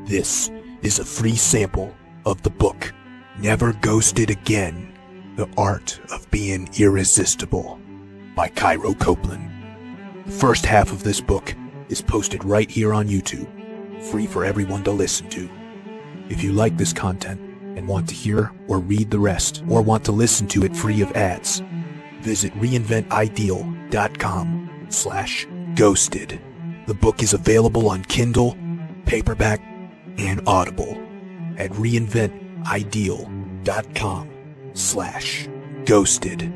This is a free sample of the book, Never Ghosted Again, The Art of Being Irresistible, by Cairo Copeland. The first half of this book is posted right here on YouTube, free for everyone to listen to. If you like this content and want to hear or read the rest, or want to listen to it free of ads, visit reinventideal.com/ghosted. The book is available on Kindle, paperback, and Audible at reinventideal.com/ghosted.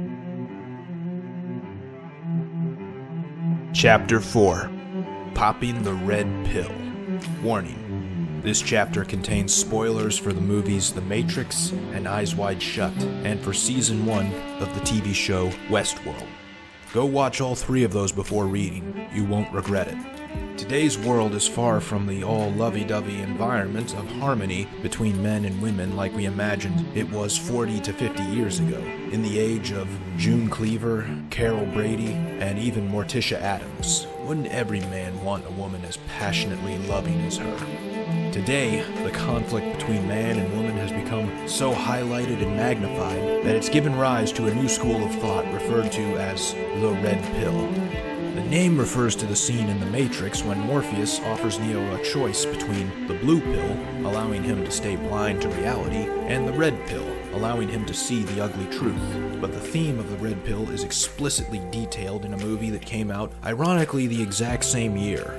Chapter 4. Popping the Red Pill. Warning. This chapter contains spoilers for the movies The Matrix and Eyes Wide Shut, and for Season 1 of the TV show Westworld. Go watch all three of those before reading. You won't regret it. Today's world is far from the all lovey-dovey environment of harmony between men and women like we imagined it was 40 to 50 years ago, in the age of June Cleaver, Carol Brady, and even Morticia Adams. Wouldn't every man want a woman as passionately loving as her? Today, the conflict between man and woman has become so highlighted and magnified that it's given rise to a new school of thought referred to as the Red Pill. The name refers to the scene in The Matrix when Morpheus offers Neo a choice between the blue pill, allowing him to stay blind to reality, and the red pill, allowing him to see the ugly truth. But the theme of the red pill is explicitly detailed in a movie that came out, ironically, the exact same year,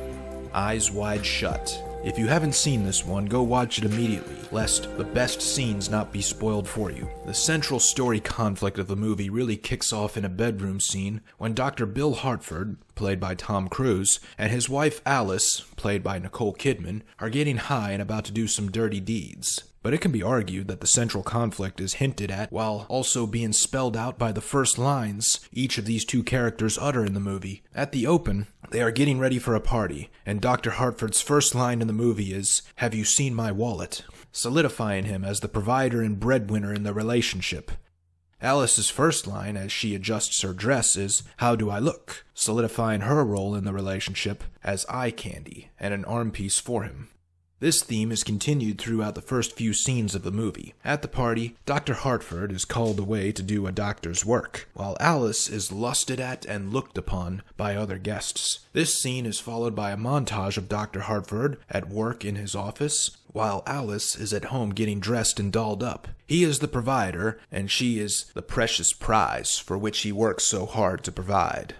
Eyes Wide Shut. If you haven't seen this one, go watch it immediately, lest the best scenes not be spoiled for you. The central story conflict of the movie really kicks off in a bedroom scene when Dr. Bill Hartford, played by Tom Cruise, and his wife Alice, played by Nicole Kidman, are getting high and about to do some dirty deeds. But it can be argued that the central conflict is hinted at while also being spelled out by the first lines each of these two characters utter in the movie. At the open, they are getting ready for a party, and Dr. Hartford's first line in the movie is, "Have you seen my wallet?" solidifying him as the provider and breadwinner in the relationship. Alice's first line as she adjusts her dress is, "How do I look?" solidifying her role in the relationship as eye candy and an arm piece for him. This theme is continued throughout the first few scenes of the movie. At the party, Dr. Hartford is called away to do a doctor's work, while Alice is lusted at and looked upon by other guests. This scene is followed by a montage of Dr. Hartford at work in his office, while Alice is at home getting dressed and dolled up. He is the provider, and she is the precious prize for which he works so hard to provide.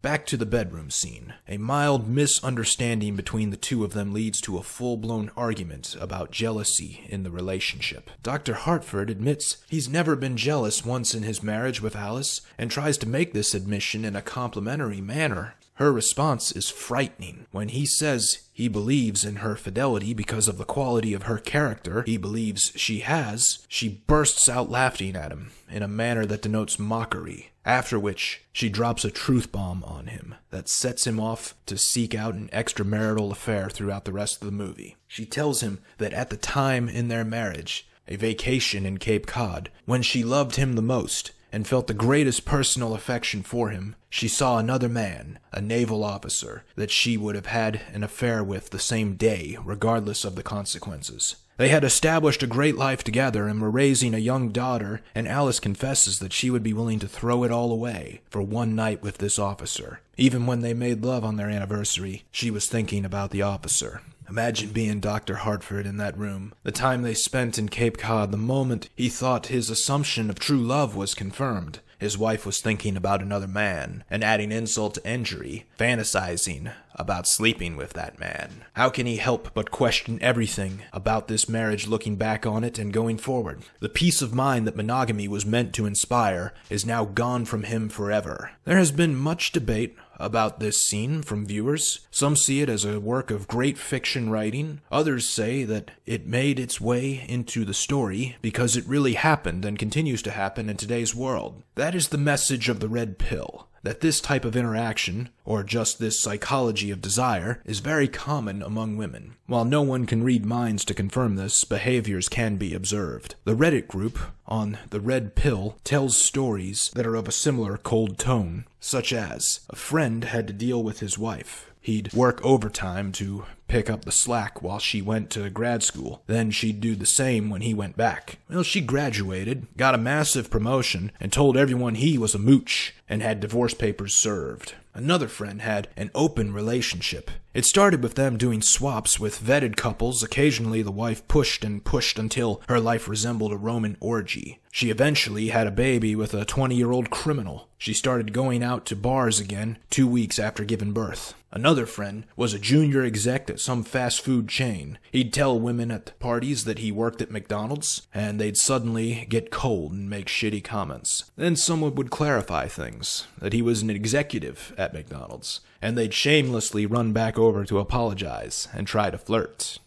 Back to the bedroom scene. A mild misunderstanding between the two of them leads to a full-blown argument about jealousy in the relationship. Dr. Hartford admits he's never been jealous once in his marriage with Alice and tries to make this admission in a complimentary manner. Her response is frightening. When he says he believes in her fidelity because of the quality of her character he believes she has, she bursts out laughing at him in a manner that denotes mockery, after which she drops a truth bomb on him that sets him off to seek out an extramarital affair throughout the rest of the movie. She tells him that at the time in their marriage, a vacation in Cape Cod, when she loved him the most, and felt the greatest personal affection for him, she saw another man, a naval officer, that she would have had an affair with the same day, regardless of the consequences. They had established a great life together and were raising a young daughter, and Alice confesses that she would be willing to throw it all away for one night with this officer. Even when they made love on their anniversary, she was thinking about the officer. Imagine being Dr. Hartford in that room. The time they spent in Cape Cod, the moment he thought his assumption of true love was confirmed. His wife was thinking about another man, and adding insult to injury, fantasizing about sleeping with that man. How can he help but question everything about this marriage looking back on it and going forward? The peace of mind that monogamy was meant to inspire is now gone from him forever. There has been much debate about this scene from viewers. Some see it as a work of great fiction writing. Others say that it made its way into the story because it really happened and continues to happen in today's world. That is the message of the Red Pill. That this type of interaction, or just this psychology of desire, is very common among women. While no one can read minds to confirm this, behaviors can be observed. The Reddit group on the Red Pill tells stories that are of a similar cold tone, such as, a friend had to deal with his wife He'd work overtime to pick up the slack while she went to grad school. Then she'd do the same when he went back. Well, she graduated, got a massive promotion, and told everyone he was a mooch, and had divorce papers served. Another friend had an open relationship. It started with them doing swaps with vetted couples. Occasionally the wife pushed and pushed until her life resembled a Roman orgy. She eventually had a baby with a 20-year-old criminal. She started going out to bars again 2 weeks after giving birth. Another friend was a junior exec at some fast food chain. He'd tell women at the parties that he worked at McDonald's, and they'd suddenly get cold and make shitty comments. Then someone would clarify things, that he was an executive at McDonald's, and they'd shamelessly run back over to apologize and try to flirt.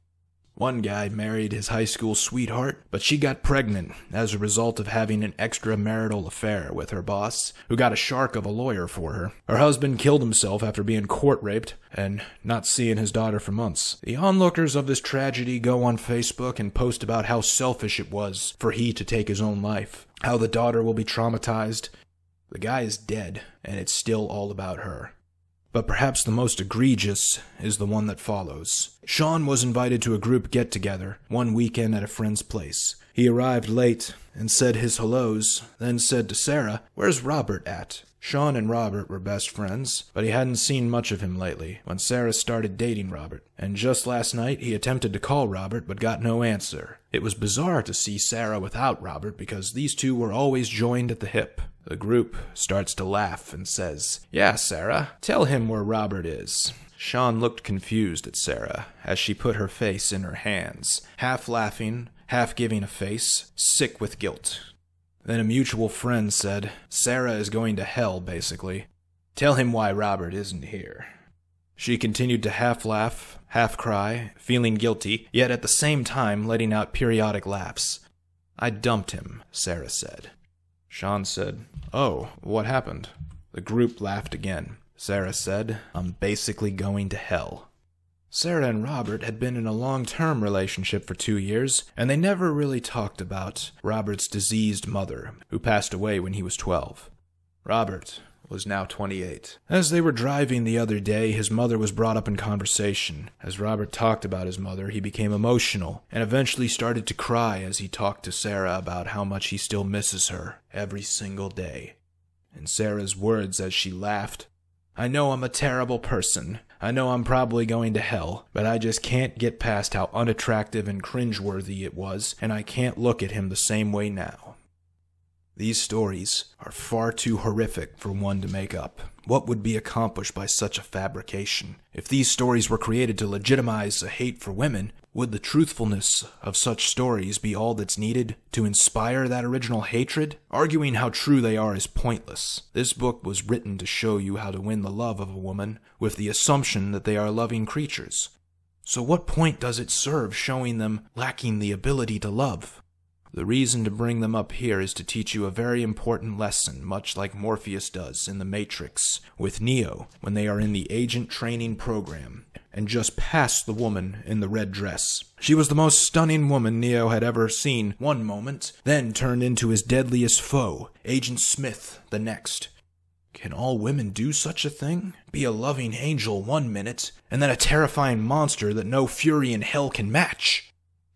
One guy married his high school sweetheart, but she got pregnant as a result of having an extramarital affair with her boss, who got a shark of a lawyer for her. Her husband killed himself after being court-raped and not seeing his daughter for months. The onlookers of this tragedy go on Facebook and post about how selfish it was for he to take his own life, how the daughter will be traumatized. The guy is dead, and it's still all about her. But perhaps the most egregious is the one that follows. Sean was invited to a group get-together one weekend at a friend's place. He arrived late and said his hellos, then said to Sarah, "Where's Robert at?" Sean and Robert were best friends, but he hadn't seen much of him lately when Sarah started dating Robert. And just last night he attempted to call Robert but got no answer. It was bizarre to see Sarah without Robert because these two were always joined at the hip. The group starts to laugh and says, "Yeah, Sarah, tell him where Robert is." Sean looked confused at Sarah as she put her face in her hands, half laughing, half giving a face, sick with guilt. Then a mutual friend said, "Sarah is going to hell, basically. Tell him why Robert isn't here." She continued to half laugh, half cry, feeling guilty, yet at the same time letting out periodic laughs. "I dumped him," Sarah said. Sean said, "Oh, what happened?" The group laughed again. Sarah said, "I'm basically going to hell." Sarah and Robert had been in a long-term relationship for 2 years, and they never really talked about Robert's diseased mother, who passed away when he was 12. Robert was now 28. As they were driving the other day, his mother was brought up in conversation. As Robert talked about his mother, he became emotional, and eventually started to cry as he talked to Sarah about how much he still misses her every single day. And Sarah's words as she laughed, "I know I'm a terrible person. I know I'm probably going to hell, but I just can't get past how unattractive and cringeworthy it was, and I can't look at him the same way now." These stories are far too horrific for one to make up. What would be accomplished by such a fabrication? If these stories were created to legitimize a hate for women, would the truthfulness of such stories be all that's needed to inspire that original hatred? Arguing how true they are is pointless. This book was written to show you how to win the love of a woman with the assumption that they are loving creatures. So what point does it serve showing them lacking the ability to love? The reason to bring them up here is to teach you a very important lesson, much like Morpheus does in The Matrix with Neo when they are in the agent training program and just passed the woman in the red dress. She was the most stunning woman Neo had ever seen one moment, then turned into his deadliest foe, Agent Smith, the next. Can all women do such a thing? Be a loving angel one minute, and then a terrifying monster that no fury in hell can match?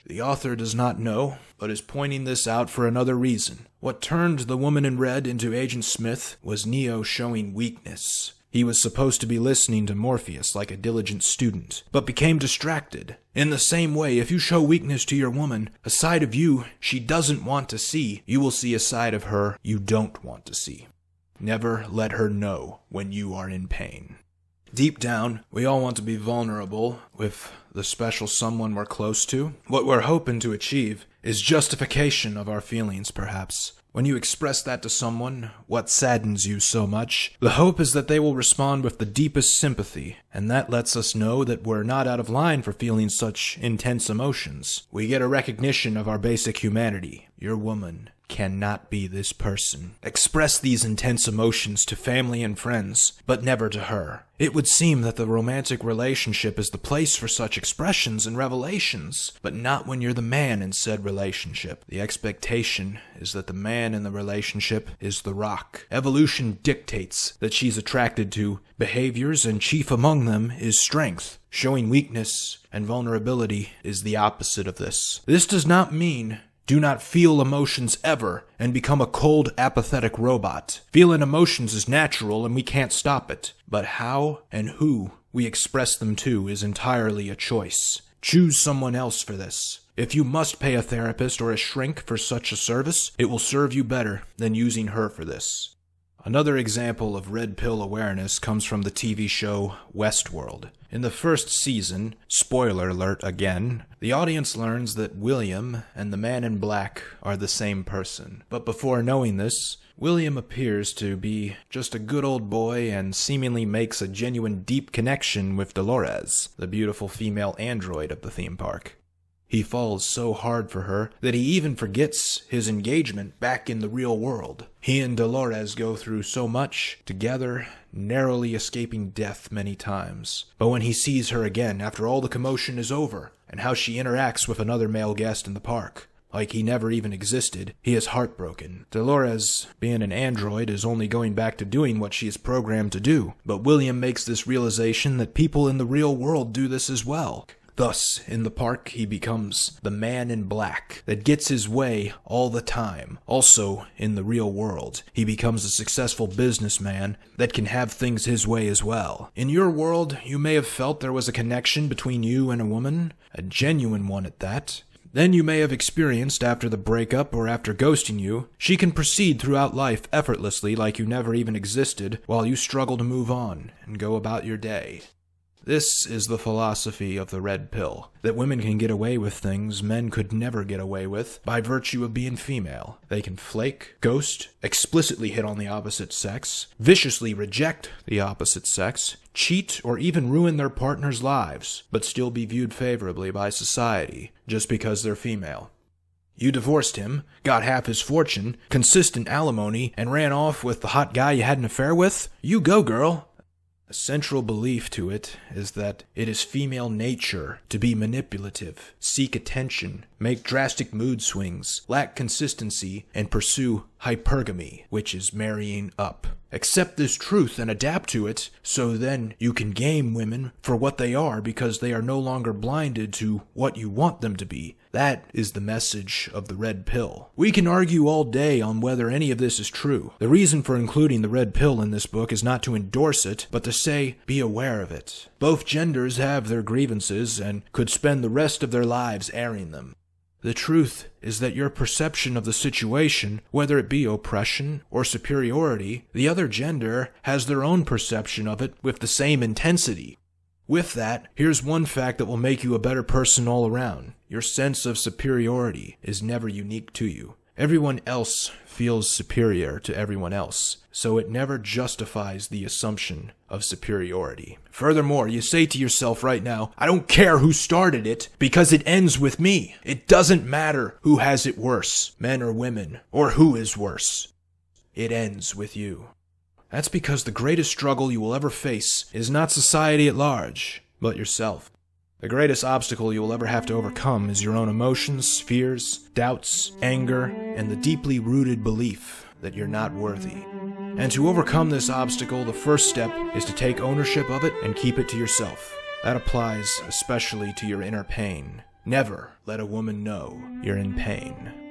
The author does not know, but is pointing this out for another reason. What turned the woman in red into Agent Smith was Neo showing weakness. He was supposed to be listening to Morpheus like a diligent student, but became distracted. In the same way, if you show weakness to your woman, a side of you she doesn't want to see, you will see a side of her you don't want to see. Never let her know when you are in pain. Deep down, we all want to be vulnerable with the special someone we're close to. What we're hoping to achieve is justification of our feelings, perhaps. When you express that to someone, what saddens you so much, the hope is that they will respond with the deepest sympathy, and that lets us know that we're not out of line for feeling such intense emotions. We get a recognition of our basic humanity. Your woman cannot be this person. Express these intense emotions to family and friends, but never to her. It would seem that the romantic relationship is the place for such expressions and revelations, but not when you're the man in said relationship. The expectation is that the man in the relationship is the rock. Evolution dictates that she's attracted to behaviors, and chief among them is strength. Showing weakness and vulnerability is the opposite of this. This does not mean do not feel emotions ever and become a cold, apathetic robot. Feeling emotions is natural and we can't stop it. But how and who we express them to is entirely a choice. Choose someone else for this. If you must pay a therapist or a shrink for such a service, it will serve you better than using her for this. Another example of red pill awareness comes from the TV show Westworld. In the first season, spoiler alert again, the audience learns that William and the man in black are the same person. But before knowing this, William appears to be just a good old boy and seemingly makes a genuine deep connection with Dolores, the beautiful female android of the theme park. He falls so hard for her that he even forgets his engagement back in the real world. He and Dolores go through so much together, narrowly escaping death many times. But when he sees her again after all the commotion is over, and how she interacts with another male guest in the park, like he never even existed, he is heartbroken. Dolores, being an android, is only going back to doing what she is programmed to do. But William makes this realization that people in the real world do this as well. Thus, in the park, he becomes the man in black that gets his way all the time. Also, in the real world, he becomes a successful businessman that can have things his way as well. In your world, you may have felt there was a connection between you and a woman, a genuine one at that. Then you may have experienced after the breakup or after ghosting you, she can proceed throughout life effortlessly like you never even existed while you struggle to move on and go about your day. This is the philosophy of the red pill, that women can get away with things men could never get away with by virtue of being female. They can flake, ghost, explicitly hit on the opposite sex, viciously reject the opposite sex, cheat, or even ruin their partner's lives, but still be viewed favorably by society just because they're female. You divorced him, got half his fortune, consistent alimony, and ran off with the hot guy you had an affair with? You go, girl! A central belief to it is that it is female nature to be manipulative, seek attention, make drastic mood swings, lack consistency, and pursue hypergamy, which is marrying up. Accept this truth and adapt to it, so then you can game women for what they are because they are no longer blinded to what you want them to be. That is the message of the red pill. We can argue all day on whether any of this is true. The reason for including the red pill in this book is not to endorse it, but to say, be aware of it. Both genders have their grievances and could spend the rest of their lives airing them. The truth is that your perception of the situation, whether it be oppression or superiority, the other gender has their own perception of it with the same intensity. With that, here's one fact that will make you a better person all around. Your sense of superiority is never unique to you. Everyone else feels superior to everyone else, so it never justifies the assumption of superiority. Furthermore, you say to yourself right now, I don't care who started it, because it ends with me. It doesn't matter who has it worse, men or women, or who is worse. It ends with you. That's because the greatest struggle you will ever face is not society at large, but yourself. The greatest obstacle you will ever have to overcome is your own emotions, fears, doubts, anger, and the deeply rooted belief that you're not worthy. And to overcome this obstacle, the first step is to take ownership of it and keep it to yourself. That applies especially to your inner pain. Never let a woman know you're in pain.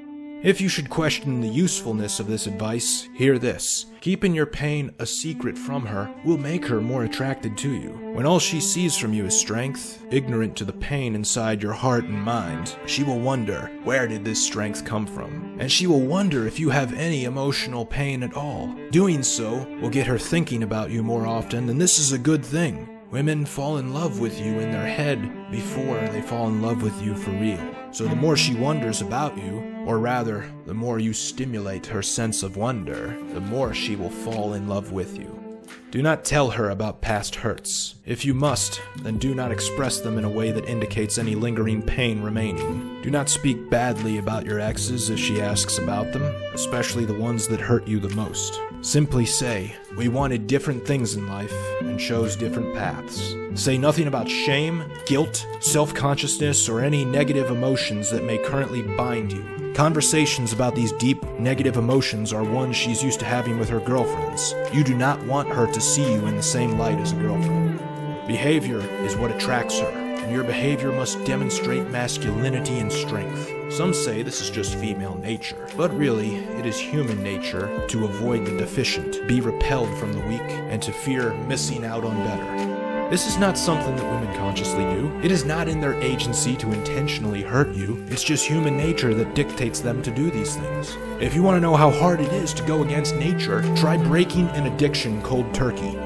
If you should question the usefulness of this advice, hear this. Keeping your pain a secret from her will make her more attracted to you. When all she sees from you is strength, ignorant to the pain inside your heart and mind, she will wonder, where did this strength come from? And she will wonder if you have any emotional pain at all. Doing so will get her thinking about you more often, and this is a good thing. Women fall in love with you in their head before they fall in love with you for real. So the more she wonders about you, or rather, the more you stimulate her sense of wonder, the more she will fall in love with you. Do not tell her about past hurts. If you must, then do not express them in a way that indicates any lingering pain remaining. Do not speak badly about your exes if she asks about them, especially the ones that hurt you the most. Simply say, we wanted different things in life and chose different paths. Say nothing about shame, guilt, self-consciousness, or any negative emotions that may currently bind you. Conversations about these deep, negative emotions are ones she's used to having with her girlfriends. You do not want her to see you in the same light as a girlfriend. Behavior is what attracts her, and your behavior must demonstrate masculinity and strength. Some say this is just female nature, but really, it is human nature to avoid the deficient, be repelled from the weak, and to fear missing out on better. This is not something that women consciously do. It is not in their agency to intentionally hurt you. It's just human nature that dictates them to do these things. If you want to know how hard it is to go against nature, try breaking an addiction cold turkey.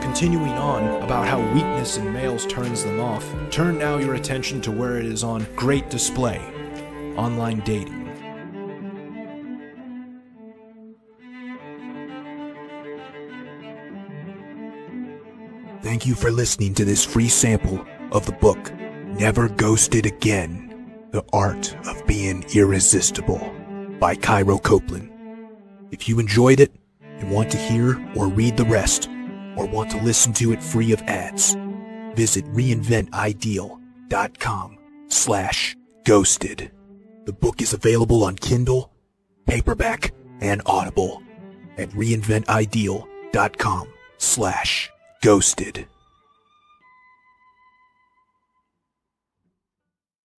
Continuing on about how weakness in males turns them off, turn now your attention to where it is on great display: online dating. Thank you for listening to this free sample of the book, Never Ghosted Again, The Art of Being Irresistible, by Cairo Copeland. If you enjoyed it and want to hear or read the rest, or want to listen to it free of ads, visit reinventideal.com/ghosted. The book is available on Kindle, paperback, and Audible at reinventideal.com/ghosted.